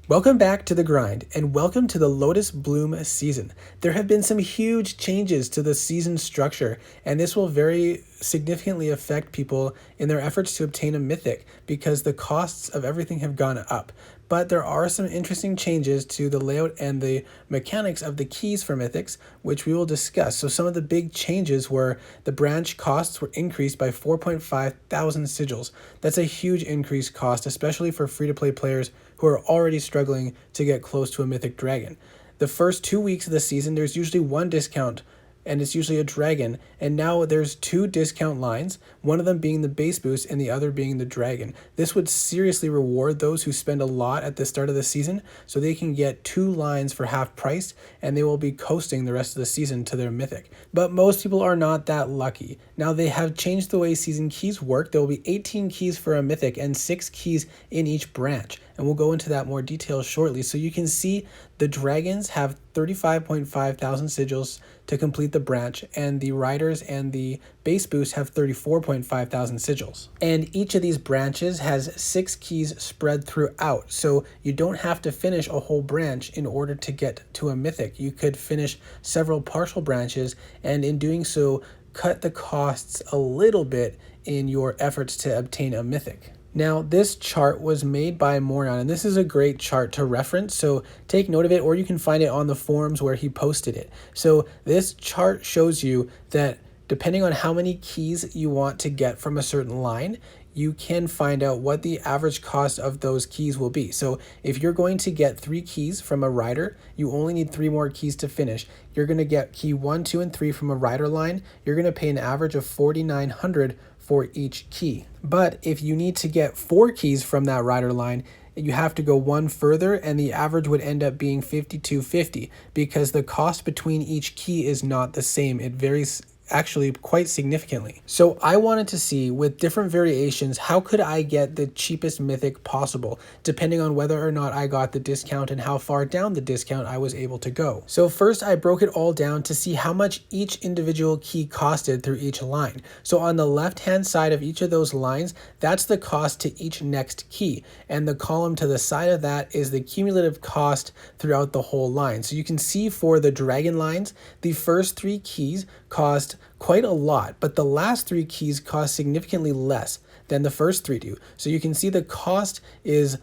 Welcome back to the grind, and welcome to the Lotus Bloom season. There have been some huge changes to the season structure, and this will very significantly affect people in their efforts to obtain a mythic because the costs of everything have gone up. But there are some interesting changes to the layout and the mechanics of the keys for mythics, which we will discuss. So some of the big changes were the branch costs were increased by 4.5 thousand sigils. That's a huge increased cost, especially for free-to-play players who are already struggling to get close to a mythic dragon. The first 2 weeks of the season, there's usually one discount, and it's usually a dragon, and now there's two discount lines, one of them being the base boost and the other being the dragon. This would seriously reward those who spend a lot at the start of the season, so they can get two lines for half price, and they will be coasting the rest of the season to their mythic. But most people are not that lucky. Now they have changed the way season keys work. There will be 18 keys for a mythic and 6 keys in each branch, and we'll go into that more detail shortly. So you can see the dragons have 35.5 thousand sigils to complete the branch, and the riders and the base boost have 34.5 thousand sigils. And each of these branches has 6 keys spread throughout, so you don't have to finish a whole branch in order to get to a mythic. You could finish several partial branches, and in doing so, cut the costs a little bit in your efforts to obtain a mythic. Now, this chart was made by Morion, and this is a great chart to reference, so take note of it, or you can find it on the forums where he posted it. So this chart shows you that depending on how many keys you want to get from a certain line, you can find out what the average cost of those keys will be. So if you're going to get 3 keys from a rider, you only need 3 more keys to finish. You're going to get key 1, 2, and 3 from a rider line. You're going to pay an average of 4,900 for each key. But if you need to get 4 keys from that rider line, you have to go one further, and the average would end up being 5,250 because the cost between each key is not the same. It varies actually quite significantly. So I wanted to see, with different variations, how could I get the cheapest mythic possible, depending on whether or not I got the discount and how far down the discount I was able to go. So first I broke it all down to see how much each individual key costed through each line. So on the left hand side of each of those lines, that's the cost to each next key, and the column to the side of that is the cumulative cost throughout the whole line. So you can see for the dragon lines, the first 3 keys cost quite a lot, but the last 3 keys cost significantly less than the first 3 do. So you can see the cost is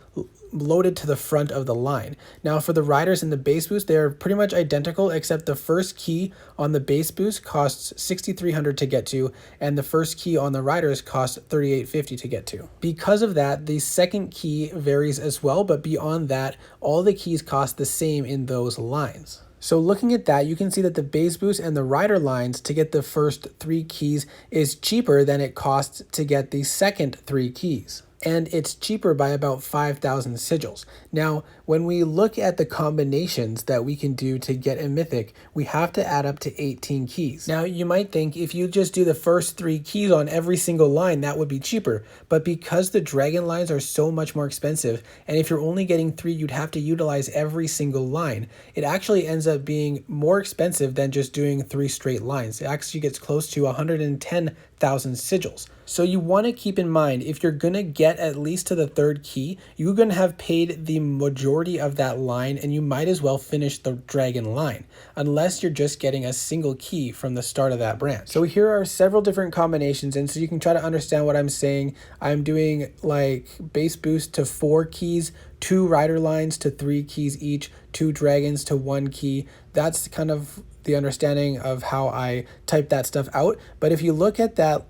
loaded to the front of the line. Now for the riders and the base boost, they're pretty much identical, except the first key on the base boost costs 6,300 to get to, and the first key on the riders costs 3,850 to get to. Because of that, the second key varies as well, but beyond that, all the keys cost the same in those lines. So looking at that, you can see that the base boost and the rider lines to get the first 3 keys is cheaper than it costs to get the second 3 keys. And it's cheaper by about 5,000 sigils. Now, when we look at the combinations that we can do to get a mythic, we have to add up to 18 keys. Now, you might think if you just do the first 3 keys on every single line, that would be cheaper. But because the dragon lines are so much more expensive, and if you're only getting 3, you'd have to utilize every single line, it actually ends up being more expensive than just doing 3 straight lines. It actually gets close to 110,000 sigils. So you want to keep in mind, if you're going to get at least to the 3rd key, you're going to have paid the majority of that line, and you might as well finish the dragon line, unless you're just getting a single key from the start of that branch. So here are several different combinations, and so you can try to understand what I'm saying. I'm doing like base boost to 4 keys, 2 rider lines to 3 keys each, 2 dragons to 1 key. That's kind of the understanding of how I type that stuff out. But if you look at that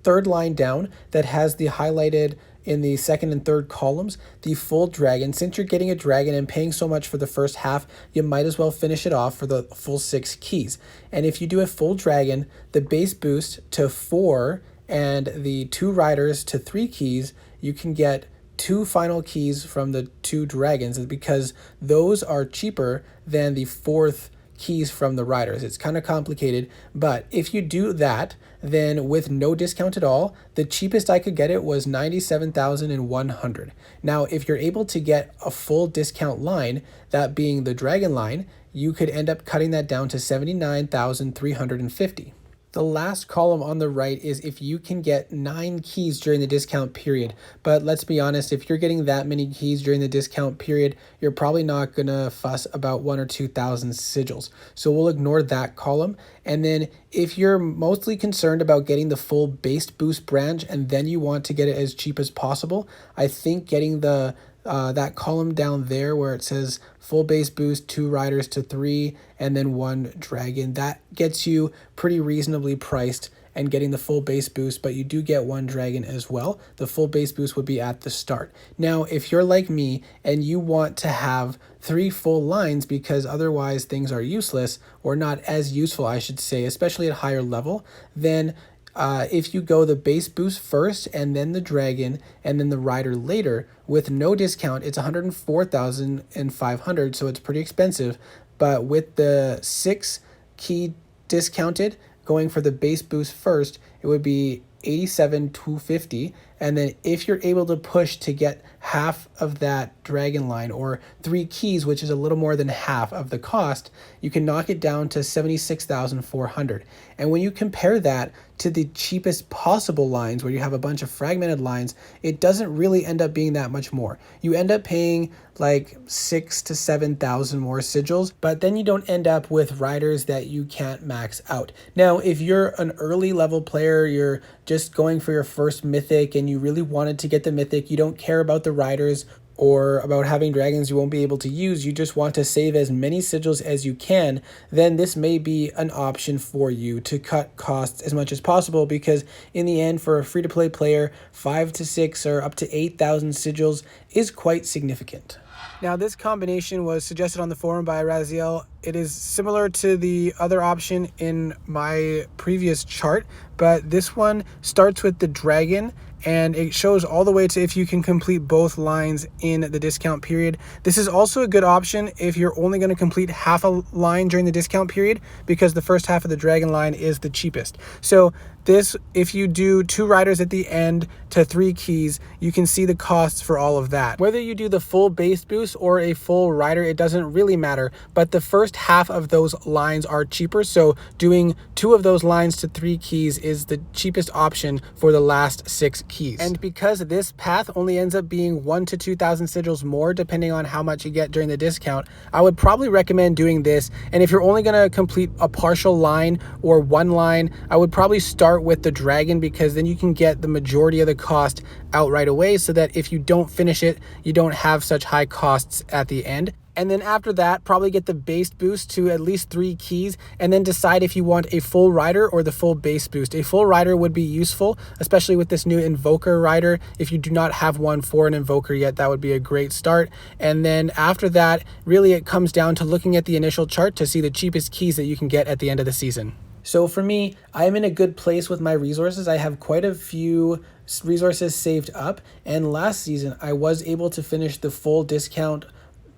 3rd line down that has the highlighted in the 2nd and 3rd columns, the full dragon, since you're getting a dragon and paying so much for the first half, you might as well finish it off for the full 6 keys. And if you do a full dragon, the base boost to 4 and the 2 riders to 3 keys, you can get 2 final keys from the 2 dragons, because those are cheaper than the 4th keys from the riders. It's kind of complicated, but if you do that, then with no discount at all, the cheapest I could get it was 97,100. Now, if you're able to get a full discount line, that being the dragon line, you could end up cutting that down to 79,350. The last column on the right is if you can get 9 keys during the discount period. But let's be honest, if you're getting that many keys during the discount period, you're probably not going to fuss about 1,000 or 2,000 sigils. So we'll ignore that column. And then if you're mostly concerned about getting the full base boost branch and then you want to get it as cheap as possible, I think getting the that column down there where it says full base boost, 2 riders to 3, and then 1 dragon, that gets you pretty reasonably priced and getting the full base boost, but you do get 1 dragon as well. The full base boost would be at the start. Now, if you're like me and you want to have 3 full lines because otherwise things are useless or not as useful, I should say, especially at higher level, then if you go the base boost first and then the dragon and then the rider later with no discount, it's 104,500, so it's pretty expensive. But with the 6 key discounted, going for the base boost first, it would be 87,250. And then if you're able to push to get half of that dragon line or 3 keys, which is a little more than half of the cost, you can knock it down to 76,400. And when you compare that to the cheapest possible lines where you have a bunch of fragmented lines, it doesn't really end up being that much more. You end up paying like 6,000 to 7,000 more sigils, but then you don't end up with riders that you can't max out. Now, if you're an early level player, you're just going for your first mythic and you really wanted to get the mythic, you don't care about the riders or about having dragons you won't be able to use, you just want to save as many sigils as you can, then this may be an option for you to cut costs as much as possible, because in the end, for a free-to-play player, 5 to 6 or up to 8,000 sigils is quite significant. Now, this combination was suggested on the forum by Raziel. It is similar to the other option in my previous chart, but this one starts with the dragon and it shows all the way to if you can complete both lines in the discount period. This is also a good option if you're only going to complete half a line during the discount period, because the first half of the dragon line is the cheapest. So this, if you do 2 riders at the end to 3 keys, you can see the costs for all of that. Whether you do the full base boost or a full rider, it doesn't really matter, but the first half of those lines are cheaper. So doing 2 of those lines to 3 keys is the cheapest option for the last 6 keys. And because this path only ends up being 1,000 to 2,000 sigils more, depending on how much you get during the discount, I would probably recommend doing this. And if you're only going to complete a partial line or 1 line, I would probably start with the dragon, because then you can get the majority of the cost out right away, so that if you don't finish it, you don't have such high costs at the end. And then after that, probably get the base boost to at least 3 keys, and then decide if you want a full rider or the full base boost. A full rider would be useful, especially with this new invoker rider. If you do not have one for an invoker yet, that would be a great start. And then after that, really it comes down to looking at the initial chart to see the cheapest keys that you can get at the end of the season. So for me, I'm in a good place with my resources. I have quite a few resources saved up, and last season I was able to finish the full discount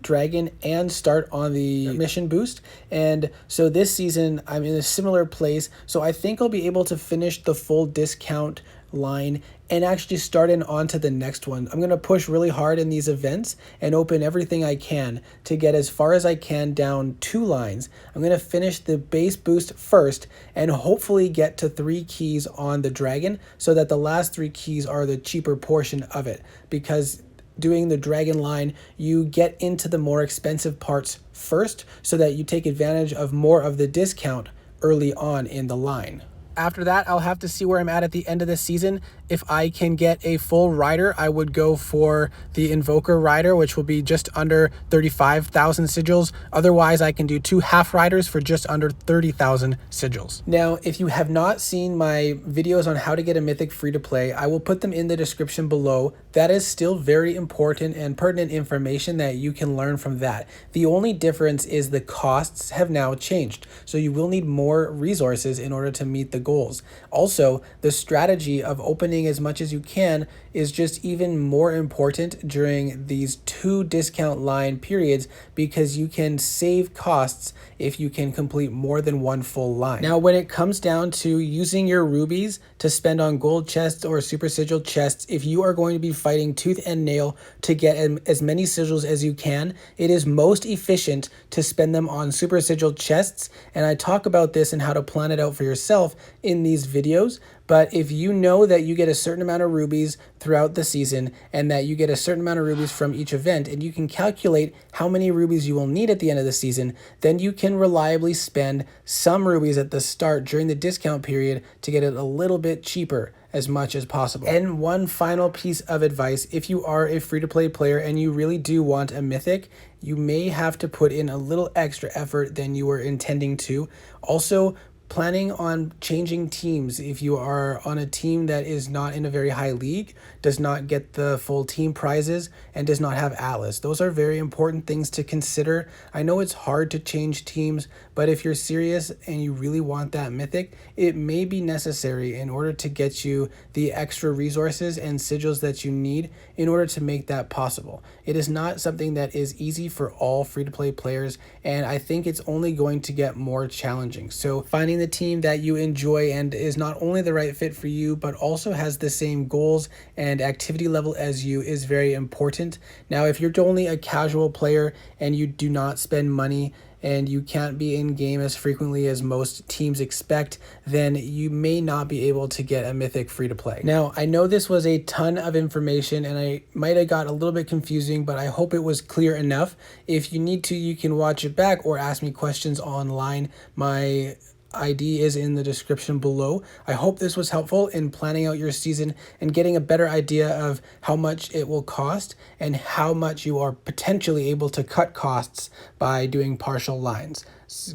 dragon and start on the mission boost. And so this season I'm in a similar place, so I think I'll be able to finish the full discount line and actually start in onto the next one. I'm going to push really hard in these events and open everything I can to get as far as I can down 2 lines. I'm going to finish the base boost first and hopefully get to 3 keys on the dragon, so that the last 3 keys are the cheaper portion of it, because doing the dragon line, you get into the more expensive parts first so that you take advantage of more of the discount early on in the line. After that, I'll have to see where I'm at the end of the season. If I can get a full rider, I would go for the Invoker rider, which will be just under 35,000 sigils. Otherwise, I can do 2 half riders for just under 30,000 sigils. Now, if you have not seen my videos on how to get a mythic free to play, I will put them in the description below. That is still very important and pertinent information that you can learn from that. The only difference is the costs have now changed. So you will need more resources in order to meet the goals. Also, the strategy of opening as much as you can is just even more important during these 2 discount line periods, because you can save costs if you can complete more than 1 full line. Now, when it comes down to using your rubies to spend on gold chests or super sigil chests, if you are going to be fighting tooth and nail to get as many sigils as you can, it is most efficient to spend them on super sigil chests. And I talk about this and how to plan it out for yourself in these videos, but if you know that you get a certain amount of rubies throughout the season and that you get a certain amount of rubies from each event, and you can calculate how many rubies you will need at the end of the season, then you can reliably spend some rubies at the start during the discount period to get it a little bit cheaper as much as possible. And one final piece of advice, if you are a free-to-play player and you really do want a mythic, you may have to put in a little extra effort than you were intending to. Also, planning on changing teams. If you are on a team that is not in a very high league, does not get the full team prizes, and does not have Atlas. Those are very important things to consider. I know it's hard to change teams, but if you're serious and you really want that mythic, it may be necessary in order to get you the extra resources and sigils that you need in order to make that possible. It is not something that is easy for all free-to-play players, and I think it's only going to get more challenging. So finding the team that you enjoy and is not only the right fit for you, but also has the same goals and activity level as you is very important. Now, if you're only a casual player and you do not spend money and you can't be in game as frequently as most teams expect, then you may not be able to get a mythic free to play. Now, I know this was a ton of information and I might have got a little bit confusing, but I hope it was clear enough. If you need to, you can watch it back or ask me questions online. My ID is in the description below. I hope this was helpful in planning out your season and getting a better idea of how much it will cost and how much you are potentially able to cut costs by doing partial lines.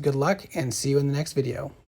Good luck and see you in the next video.